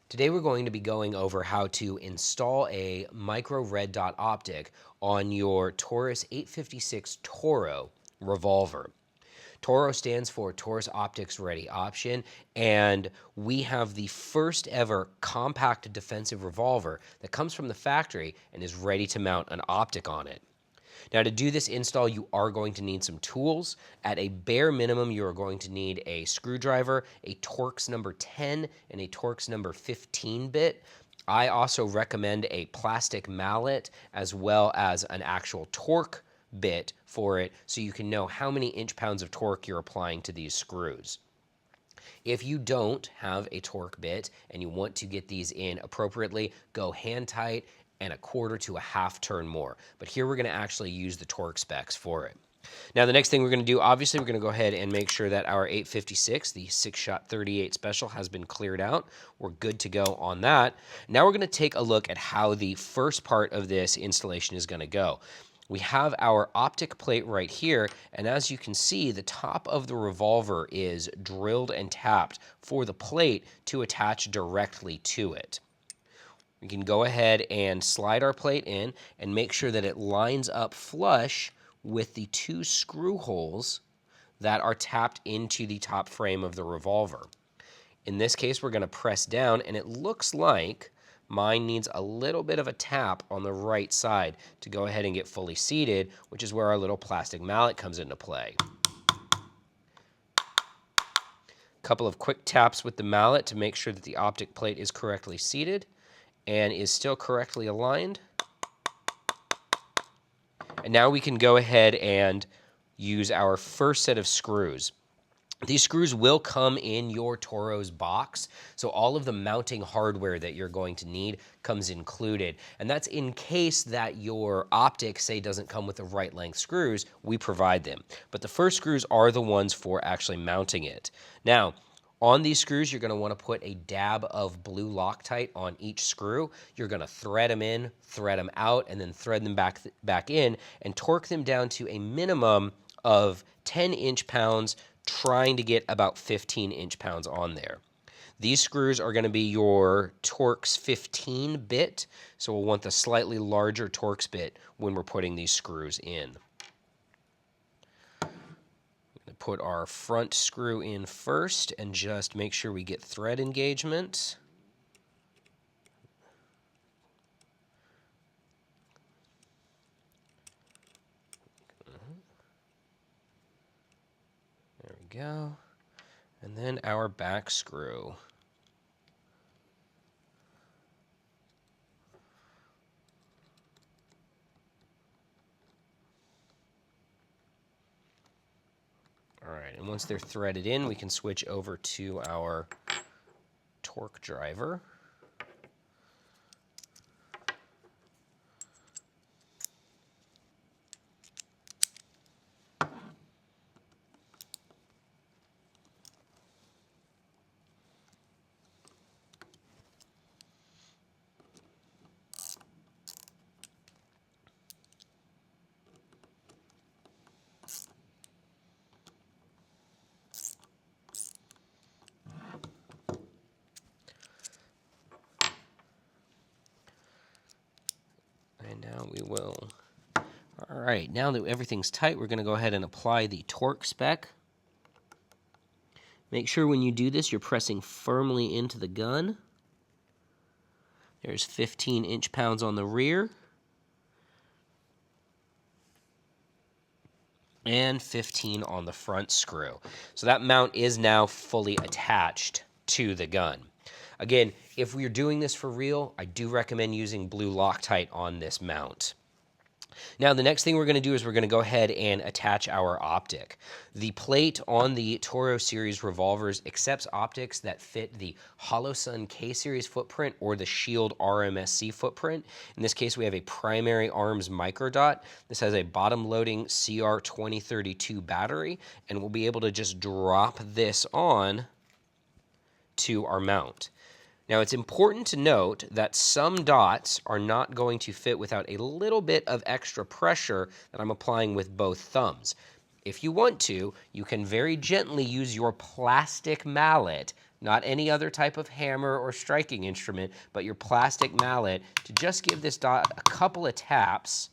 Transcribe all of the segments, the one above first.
Today we're going to be going over how to install a micro red dot optic on your Taurus 856 T.O.R.O revolver. T.O.R.O stands for Taurus Optics Ready Option, and we have the first ever compact defensive revolver that comes from the factory and is ready to mount an optic on it. Now, to do this install, you are going to need some tools. At a bare minimum, you are going to need a screwdriver, a Torx number 10, and a Torx number 15 bit. I also recommend a plastic mallet as well as an actual torque bit for it so you can know how many inch-pounds of torque you're applying to these screws. If you don't have a torque bit and you want to get these in appropriately, go hand tight and a quarter to a half turn more. But here we're going to actually use the torque specs for it. Now the next thing we're going to do, obviously we're going to go ahead and make sure that our 856, the 6-shot 38 special, has been cleared out. We're good to go on that. Now we're going to take a look at how the first part of this installation is going to go. We have our optic plate right here, and as you can see, the top of the revolver is drilled and tapped for the plate to attach directly to it. We can go ahead and slide our plate in and make sure that it lines up flush with the two screw holes that are tapped into the top frame of the revolver. In this case, we're going to press down, and it looks like mine needs a little bit of a tap on the right side to go ahead and get fully seated, which is where our little plastic mallet comes into play. A couple of quick taps with the mallet to make sure that the optic plate is correctly seated and is still correctly aligned. And now we can go ahead and use our first set of screws. These screws will come in your T.O.R.O's box, so all of the mounting hardware that you're going to need comes included. And that's in case that your optic, say, doesn't come with the right length screws, we provide them. But the first screws are the ones for actually mounting it. Now, on these screws, you're going to want to put a dab of blue Loctite on each screw. You're going to thread them in, thread them out, and then thread them back in and torque them down to a minimum of 10 inch-pounds, trying to get about 15 inch-pounds on there. These screws are going to be your Torx 15 bit, so we'll want the slightly larger Torx bit when we're putting these screws in. I'm going to put our front screw in first and just make sure we get thread engagement. There we go. And then our back screw. All right, and once they're threaded in, we can switch over to our torque driver. And now we will. All right, now that everything's tight, we're going to go ahead and apply the torque spec. Make sure when you do this, you're pressing firmly into the gun. There's 15 inch-pounds on the rear. And 15 on the front screw. So that mount is now fully attached to the gun. Again, if we're doing this for real, I do recommend using blue Loctite on this mount. Now, the next thing we're going to do is we're going to go ahead and attach our optic. The plate on the T.O.R.O series revolvers accepts optics that fit the HoloSun K-series footprint or the Shield RMSC footprint. In this case, we have a primary arms microdot. This has a bottom-loading CR2032 battery, and we'll be able to just drop this on to our mount. Now, it's important to note that some dots are not going to fit without a little bit of extra pressure that I'm applying with both thumbs. If you want to, you can very gently use your plastic mallet not any other type of hammer or striking instrument, but your plastic mallet, to just give this dot a couple of taps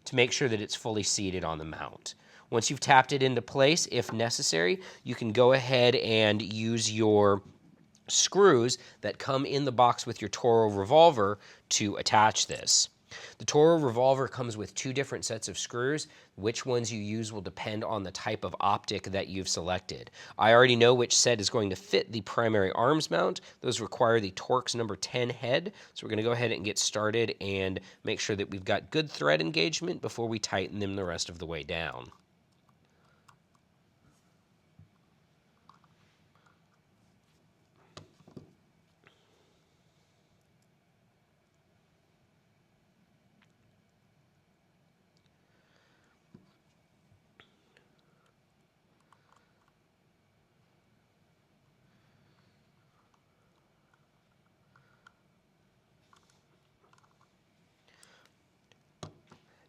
to make sure that it's fully seated on the mount. Once you've tapped it into place, if necessary, you can go ahead and use your screws that come in the box with your T.O.R.O revolver to attach this. The T.O.R.O revolver comes with 2 different sets of screws. Which ones you use will depend on the type of optic that you've selected. I already know which set is going to fit the primary arms mount. Those require the Torx number 10 head. So we're going to go ahead and get started and make sure that we've got good thread engagement before we tighten them the rest of the way down.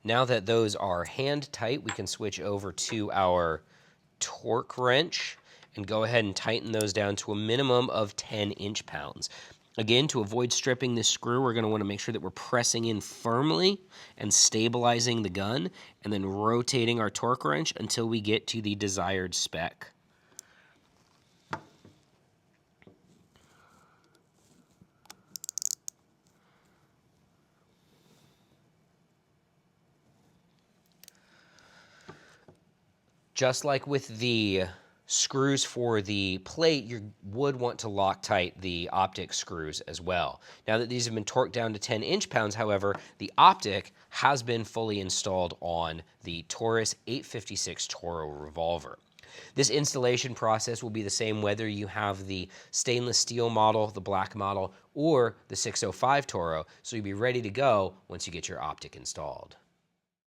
Now that those are hand tight, we can switch over to our torque wrench and go ahead and tighten those down to a minimum of 10 inch-pounds. Again, to avoid stripping this screw, we're going to want to make sure that we're pressing in firmly and stabilizing the gun, and then rotating our torque wrench until we get to the desired spec. Just like with the screws for the plate, you would want to Loctite the optic screws as well. Now that these have been torqued down to 10 inch-pounds, however, the optic has been fully installed on the Taurus 856 T.O.R.O revolver. This installation process will be the same whether you have the stainless steel model, the black model, or the 605 T.O.R.O, so you'll be ready to go once you get your optic installed.